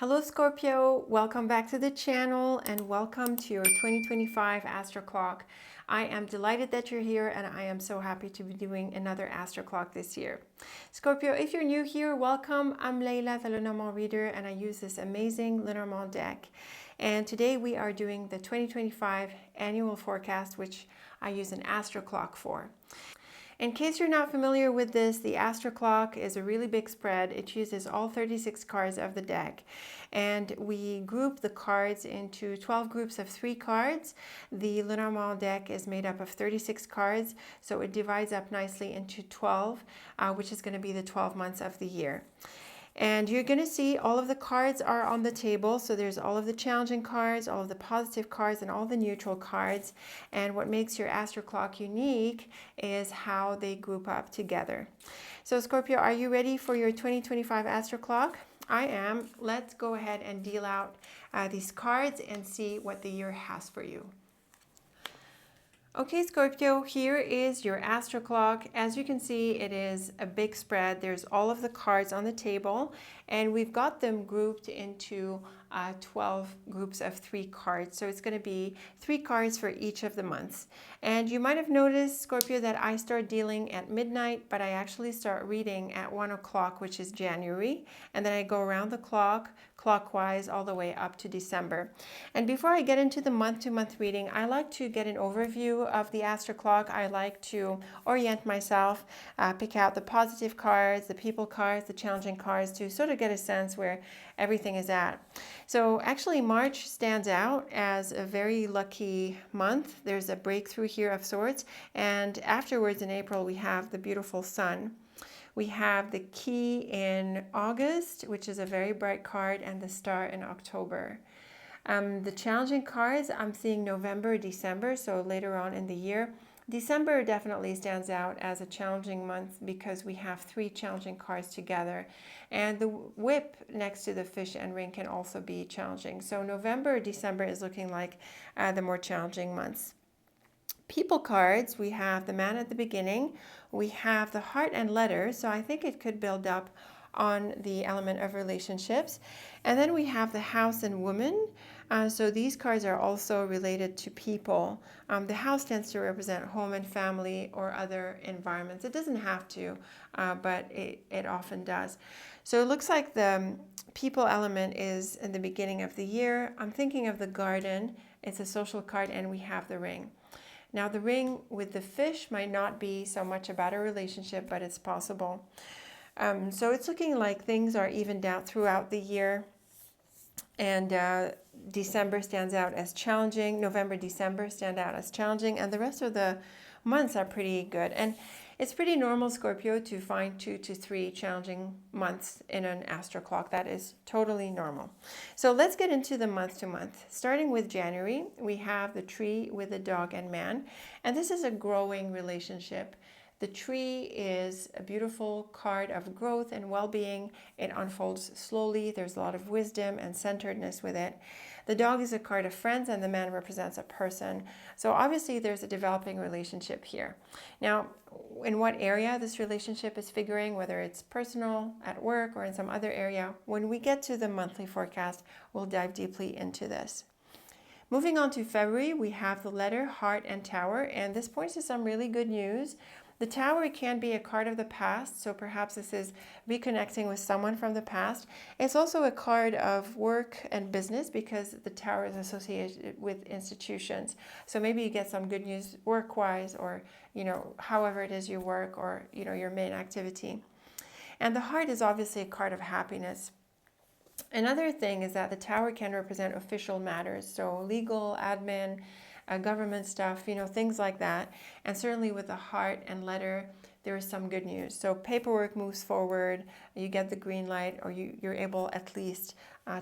Hello Scorpio, welcome back to the channel and welcome to your 2025 Astroclock. I am delighted that you're here and I am so happy to be doing another Astroclock this year. Scorpio, if you're new here, welcome. I'm Layla, the Lenormand reader, and I use this amazing Lenormand deck. And today we are doing the 2025 annual forecast, which I use an Astroclock for. In case you're not familiar with this, the Astroclock is a really big spread. It uses all 36 cards of the deck. And we group the cards into 12 groups of 3 cards. The Lenormand deck is made up of 36 cards, so it divides up nicely into 12, which is going to be the 12 months of the year. And you're going to see all of the cards are on the table. So there's all of the challenging cards, all of the positive cards, and all the neutral cards. And what makes your Astroclock unique is how they group up together. So Scorpio, are you ready for your 2025 Astroclock? I am. Let's go ahead and deal out these cards and see what the year has for you. Okay, Scorpio, here is your Astroclock. As you can see, it is a big spread. There's all of the cards on the table, and we've got them grouped into 12 groups of 3 cards. So it's going to be 3 cards for each of the months. And you might have noticed, Scorpio, that I start dealing at midnight, but I actually start reading at 1 o'clock, which is January. And then I go around the clock, clockwise, all the way up to December. And before I get into the month-to-month reading, I like to get an overview of the Astroclock. I like to orient myself, pick out the positive cards, the people cards, the challenging cards, to sort of get a sense where everything is at. So actually March stands out as a very lucky month. There's a breakthrough here of sorts, and afterwards in April we have the beautiful sun. We have the key in August, which is a very bright card, and the star in October. The challenging cards, I'm seeing November, December, so later on in the year. December definitely stands out as a challenging month because we have 3 challenging cards together. And the whip next to the fish and ring can also be challenging. So November, December is looking like the more challenging months. People cards, we have the man at the beginning, we have the heart and letter, so I think it could build up on the element of relationships. And then we have the house and woman. So these cards are also related to people. The house tends to represent home and family or other environments. It doesn't have to, but it often does. So it looks like the people element is in the beginning of the year. I'm thinking of the garden. It's a social card, and we have the ring. Now the ring with the fish might not be so much about a relationship, but it's possible. So it's looking like things are evened out throughout the year. And December stands out as challenging. November, December stand out as challenging. And the rest of the months are pretty good. And it's pretty normal, Scorpio, to find 2 to 3 challenging months in an Astroclock. That is totally normal. So let's get into the month to month. Starting with January, we have the tree with the dog and man. And this is a growing relationship. The tree is a beautiful card of growth and well-being. It unfolds slowly. There's a lot of wisdom and centeredness with it. The dog is a card of friends, and the man represents a person. So obviously there's a developing relationship here. Now, in what area this relationship is figuring, whether it's personal, at work, or in some other area, when we get to the monthly forecast, we'll dive deeply into this. Moving on to February, we have the letter, heart, and tower, and this points to some really good news. The tower can be a card of the past, so perhaps this is reconnecting with someone from the past. It's also a card of work and business because the tower is associated with institutions. So maybe you get some good news work-wise, or however it is you work, or your main activity. And the heart is obviously a card of happiness. Another thing is that the tower can represent official matters, so legal, admin, government stuff, things like that. And certainly with the heart and letter, there is some good news. So paperwork moves forward, you get the green light, or you're able at least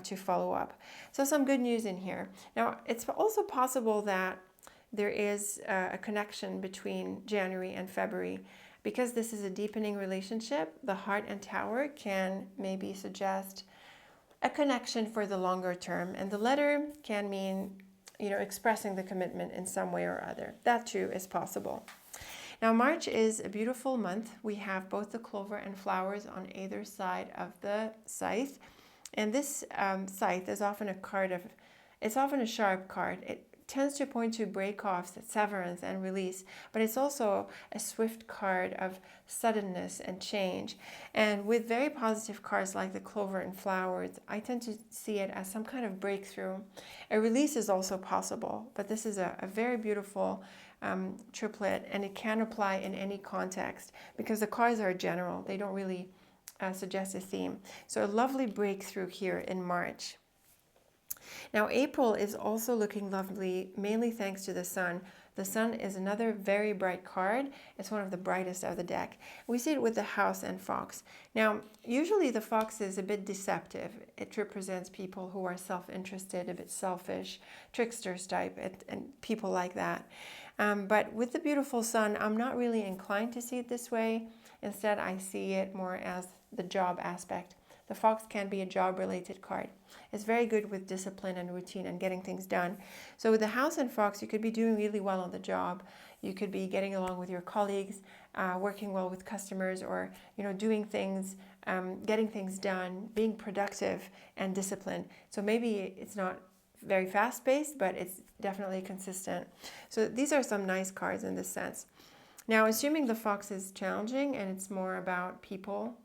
to follow up. So some good news in here. Now, it's also possible that there is a connection between January and February. Because this is a deepening relationship, the heart and tower can maybe suggest a connection for the longer term. And the letter can mean expressing the commitment in some way or other. That too is possible. Now, March is a beautiful month. We have both the clover and flowers on either side of the scythe. And this scythe is often a card of, it's often a sharp card. It tends to point to break-offs, severance, and release, but it's also a swift card of suddenness and change. And with very positive cards like the clover and flowers, I tend to see it as some kind of breakthrough. A release is also possible, but this is a very beautiful triplet, and it can apply in any context because the cards are general. They don't really suggest a theme. So a lovely breakthrough here in March. Now April is also looking lovely, mainly thanks to the sun. The sun is another very bright card. It's one of the brightest of the deck. We see it with the house and fox. Now, usually the fox is a bit deceptive. It represents people who are self-interested, a bit selfish, tricksters type, and people like that. But with the beautiful sun, I'm not really inclined to see it this way. Instead, I see it more as the job aspect. The fox can be a job-related card. It's very good with discipline and routine and getting things done. So with the house and fox, you could be doing really well on the job. You could be getting along with your colleagues, working well with customers, or doing things, getting things done, being productive and disciplined. So maybe it's not very fast-paced, but it's definitely consistent. So these are some nice cards in this sense. Now, assuming the fox is challenging and it's more about people,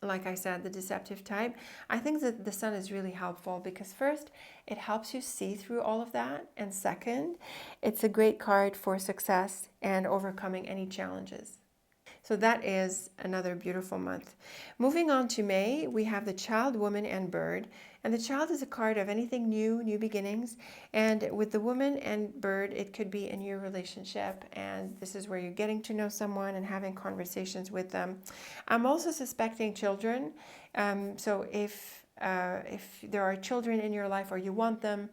like I said, the deceptive type, I think that the sun is really helpful because first, it helps you see through all of that. And second, it's a great card for success and overcoming any challenges. So that is another beautiful month. Moving on to May, we have the Child, Woman, and Bird. And the Child is a card of anything new, new beginnings. And with the Woman and Bird, it could be a new relationship. And this is where you're getting to know someone and having conversations with them. I'm also suspecting children. So if there are children in your life or you want them,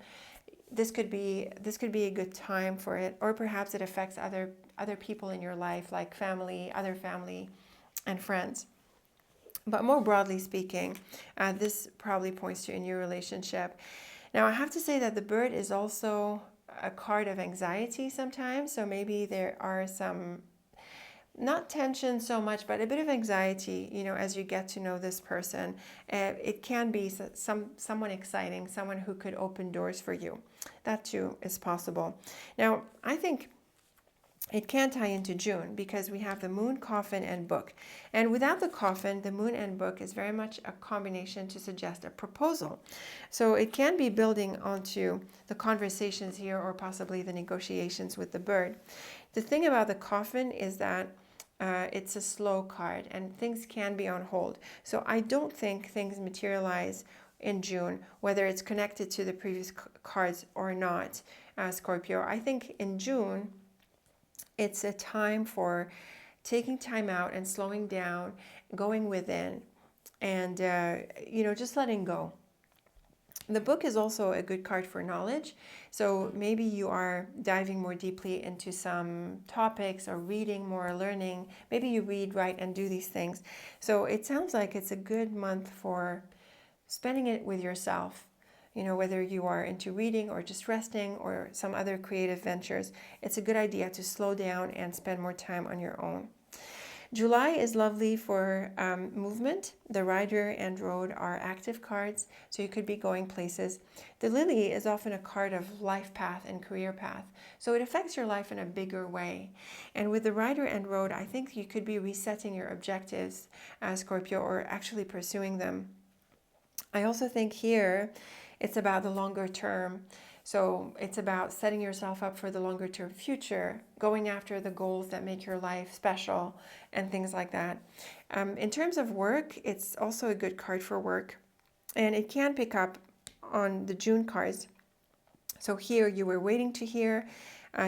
this could be a good time for it. Or perhaps it affects other people in your life, like family, other family and friends. But more broadly speaking, this probably points to a new relationship. Now, I have to say that the bird is also a card of anxiety sometimes. So maybe there are some, not tension so much, but a bit of anxiety, as you get to know this person. It can be someone exciting, someone who could open doors for you. That too is possible. Now, I think it can tie into June because we have the moon, coffin, and book. And without the coffin, the moon and book is very much a combination to suggest a proposal. So it can be building onto the conversations here or possibly the negotiations with the bird. The thing about the coffin is that it's a slow card and things can be on hold. So I don't think things materialize in June, whether it's connected to the previous cards or not, Scorpio. I think in June, it's a time for taking time out and slowing down, going within, and just letting go. The book is also a good card for knowledge. So maybe you are diving more deeply into some topics or reading more, learning. Maybe you read, write, and do these things. So it sounds like it's a good month for spending it with yourself. Whether you are into reading or just resting or some other creative ventures, it's a good idea to slow down and spend more time on your own. July is lovely for movement. The Rider and Road are active cards, so you could be going places. The Lily is often a card of life path and career path, so it affects your life in a bigger way. And with the Rider and Road, I think you could be resetting your objectives, Scorpio, or actually pursuing them. I also think here it's about the longer term. So it's about setting yourself up for the longer term future, going after the goals that make your life special and things like that. In terms of work, it's also a good card for work. And it can pick up on the June cards. So here you were waiting to hear,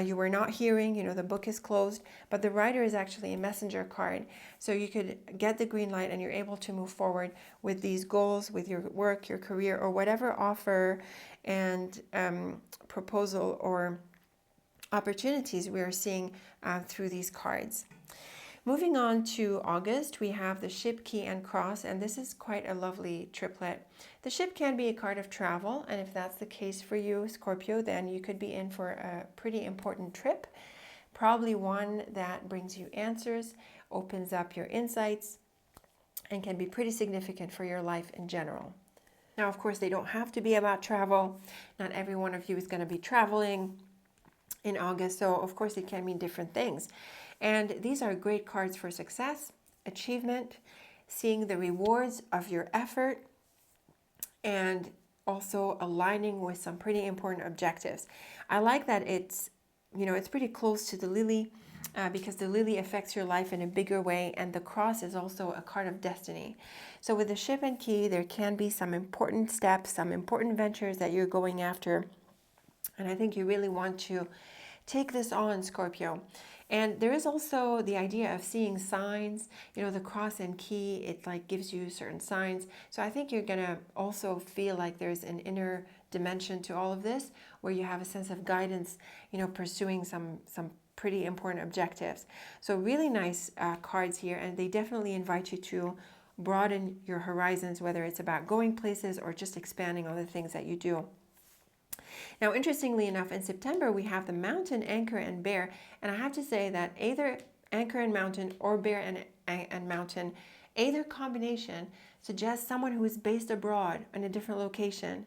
you were not hearing, the book is closed, but the Rider is actually a messenger card. So you could get the green light and you're able to move forward with these goals, with your work, your career, or whatever offer and proposal or opportunities we are seeing through these cards. Moving on to August, we have the Ship, Key, and Cross, and this is quite a lovely triplet. The ship can be a card of travel, and if that's the case for you, Scorpio, then you could be in for a pretty important trip, probably one that brings you answers, opens up your insights, and can be pretty significant for your life in general. Now, of course, they don't have to be about travel. Not every one of you is going to be traveling in August, so of course it can mean different things. And these are great cards for success, achievement, seeing the rewards of your effort, and also aligning with some pretty important objectives. I like that it's, it's pretty close to the lily, because the lily affects your life in a bigger way, and the cross is also a card of destiny. So with the ship and key, there can be some important steps, some important ventures that you're going after, and I think you really want to take this on, Scorpio. And there is also the idea of seeing signs. The cross and key, it like gives you certain signs. So I think you're gonna also feel like there's an inner dimension to all of this, where you have a sense of guidance, pursuing some pretty important objectives. So really nice cards here, and they definitely invite you to broaden your horizons, whether it's about going places or just expanding on the things that you do. Now, interestingly enough, in September, we have the Mountain, Anchor, and Bear. And I have to say that either Anchor and Mountain or Bear and Mountain, either combination suggests someone who is based abroad in a different location.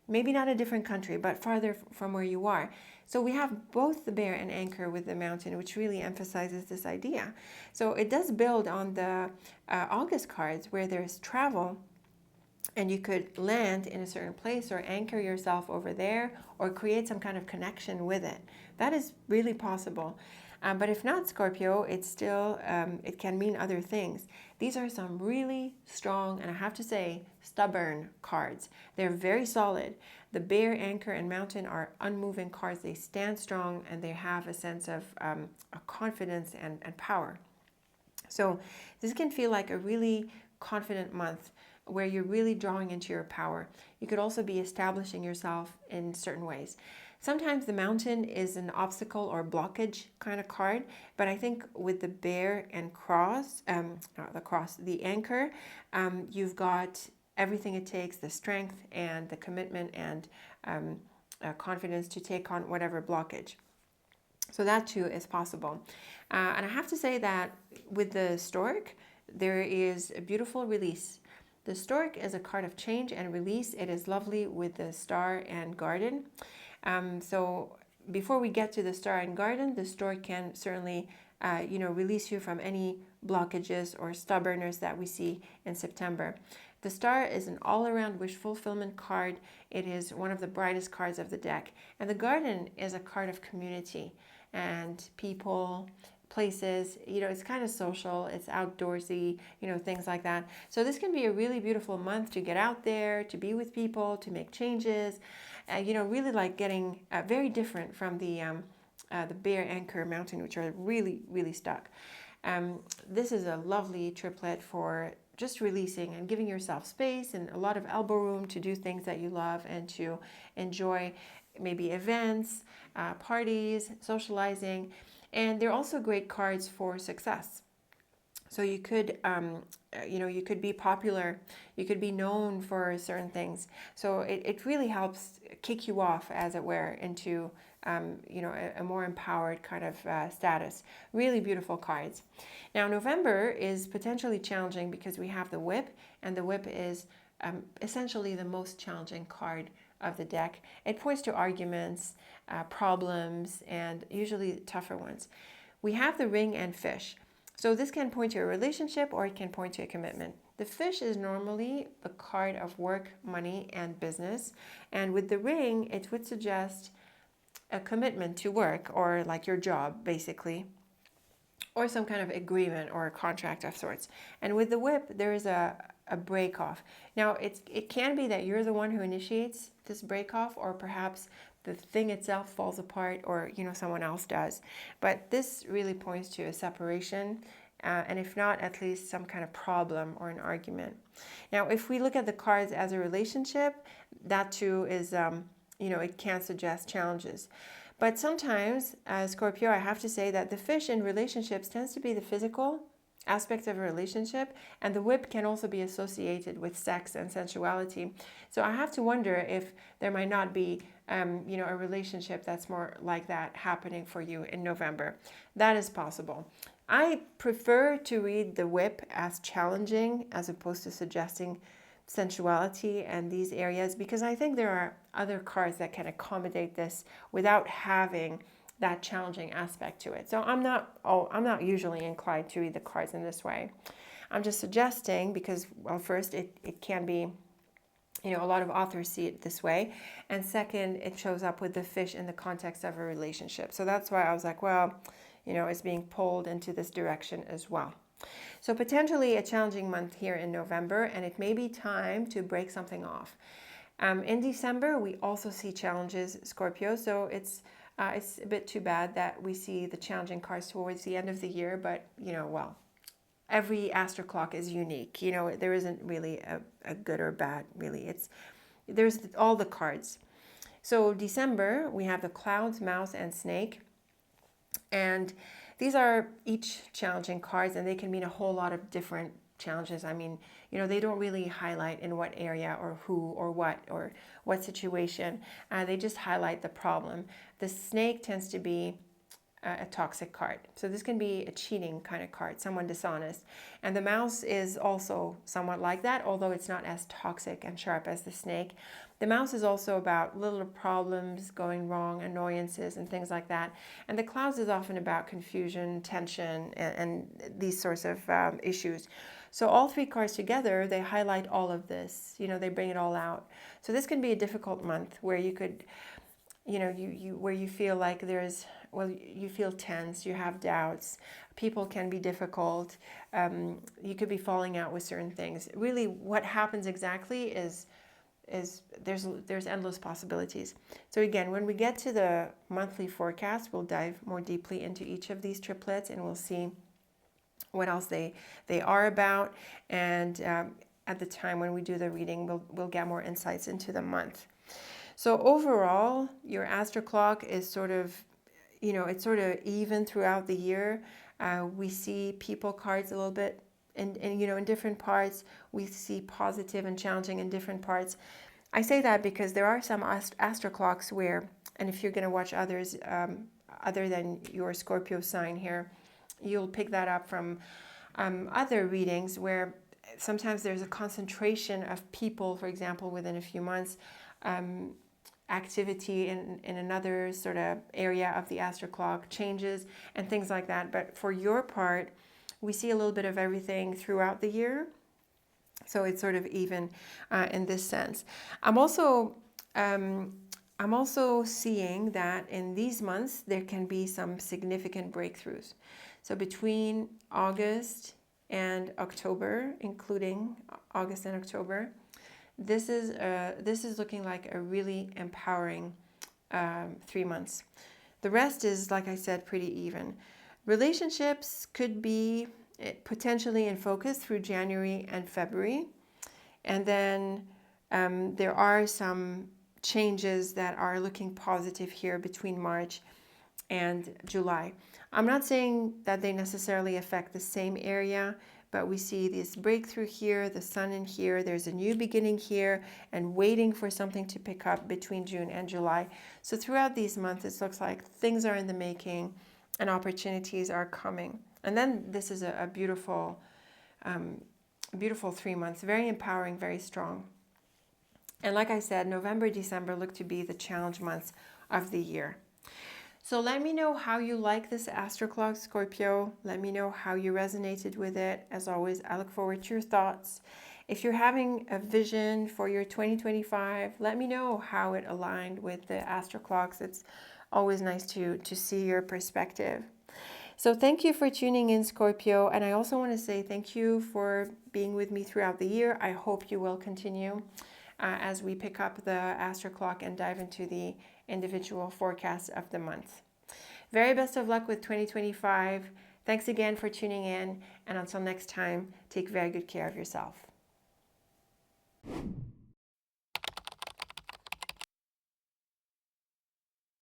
Maybe not a different country, but farther from where you are. So we have both the Bear and Anchor with the Mountain, which really emphasizes this idea. So it does build on the August cards, where there's travel, and you could land in a certain place or anchor yourself over there or create some kind of connection with it. That is really possible. But if not, Scorpio, it's still, it can mean other things. These are some really strong, and I have to say, stubborn cards. They're very solid. The Bear, Anchor, and Mountain are unmoving cards. They stand strong, and they have a sense of a confidence and power. So this can feel like a really confident month, where you're really drawing into your power. You could also be establishing yourself in certain ways. Sometimes the Mountain is an obstacle or blockage kind of card, but I think with the Bear and the Anchor, you've got everything it takes, the strength and the commitment and confidence to take on whatever blockage. So that too is possible. And I have to say that with the Stork, there is a beautiful release. The Stork is a card of change and release. It is lovely with the Star and Garden. So before we get to the Star and Garden, the Stork can certainly, release you from any blockages or stubbornness that we see in September. The Star is an all-around wish fulfillment card. It is one of the brightest cards of the deck. And the Garden is a card of community and people, places, it's kind of social, it's outdoorsy, things like that. So this can be a really beautiful month to get out there, to be with people, to make changes, really like getting very different from the Bear, Anchor, Mountain, which are really, really stuck. This is a lovely triplet for just releasing and giving yourself space and a lot of elbow room to do things that you love and to enjoy maybe events, parties, socializing. And they're also great cards for success. So you could, you could be popular, you could be known for certain things. So it really helps kick you off, as it were, into, a more empowered kind of status. Really beautiful cards. Now, November is potentially challenging because we have the Whip, and the Whip is essentially the most challenging card of the deck. It points to arguments, problems, and usually tougher ones. We have the Ring and Fish. So this can point to a relationship or it can point to a commitment. The Fish is normally the card of work, money, and business. And with the Ring, it would suggest a commitment to work or like your job, basically, or some kind of agreement or a contract of sorts. And with the Whip, there is a break off. Now, it can be that you're the one who initiates this break off, or perhaps the thing itself falls apart, or someone else does. But this really points to a separation, and if not, at least some kind of problem or an argument. Now, if we look at the cards as a relationship, that too is, it can suggest challenges. But sometimes, Scorpio, I have to say that the Fish in relationships tends to be the physical aspect of a relationship, and the Whip can also be associated with sex and sensuality. So I have to wonder if there might not be, a relationship that's more like that happening for you in November. That is possible. I prefer to read the Whip as challenging as opposed to suggesting sensuality and these areas, because I think there are other cards that can accommodate this without having that challenging aspect to it. So I'm not usually inclined to read the cards in this way. I'm just suggesting because, well, first, it can be, a lot of authors see it this way. And second, it shows up with the fish in the context of a relationship. So that's why I was like, well, it's being pulled into this direction as well. So potentially a challenging month here in November, and it may be time to break something off. In December, we also see challenges, Scorpio. So it's a bit too bad that we see the challenging cards towards the end of the year, but, well, every Astroclock is unique. There isn't really a good or bad, really. There's all the cards. So December, we have the clouds, mouse, and snake. And these are each challenging cards, and they can mean a whole lot of different challenges. I mean, they don't really highlight in what area or who or what situation. They just highlight the problem. The snake tends to be a toxic card. So this can be a cheating kind of card, someone dishonest. And the mouse is also somewhat like that, although it's not as toxic and sharp as the snake. The mouse is also about little problems going wrong, annoyances, and things like that. And the clouds is often about confusion, tension, and these sorts of issues. So all three cards together, they highlight all of this. They bring it all out. So this can be a difficult month where you could, where you feel like you feel tense, you have doubts, people can be difficult, you could be falling out with certain things. Really, what happens exactly is there's endless possibilities. So again, when we get to the monthly forecast, we'll dive more deeply into each of these triplets, and we'll see what else they are about. And at the time when we do the reading, we'll get more insights into the month. So overall, your Astroclock is sort of, it's sort of even throughout the year. We see people cards a little bit in different parts. We see positive and challenging in different parts. I say that because there are some Astroclocks where, and if you're going to watch others other than your Scorpio sign here, you'll pick that up from other readings where sometimes there's a concentration of people, for example, within a few months, activity in another sort of area of the Astroclock changes and things like that. But for your part, we see a little bit of everything throughout the year. So it's sort of even in this sense. I'm also seeing that in these months, there can be some significant breakthroughs. So between August and October, including August and October, this is looking like a really empowering 3 months. The rest is, like I said, pretty even. Relationships could be potentially in focus through January and February. And then there are some changes that are looking positive here between March and July. I'm not saying that they necessarily affect the same area, but we see this breakthrough here, the sun in here, there's a new beginning here, and waiting for something to pick up between June and July. So throughout these months, it looks like things are in the making and opportunities are coming. And then this is a beautiful, beautiful 3 months, very empowering, very strong. And like I said, November, December look to be the challenge months of the year. So let me know how you like this Astroclock, Scorpio. Let me know how you resonated with it. As always, I look forward to your thoughts. If you're having a vision for your 2025, let me know how it aligned with the Astroclocks. It's always nice to see your perspective. So thank you for tuning in, Scorpio. And I also want to say thank you for being with me throughout the year. I hope you will continue as we pick up the Astroclock and dive into the individual forecasts of the month. Very best of luck with 2025. Thanks again for tuning in. And until next time, take very good care of yourself.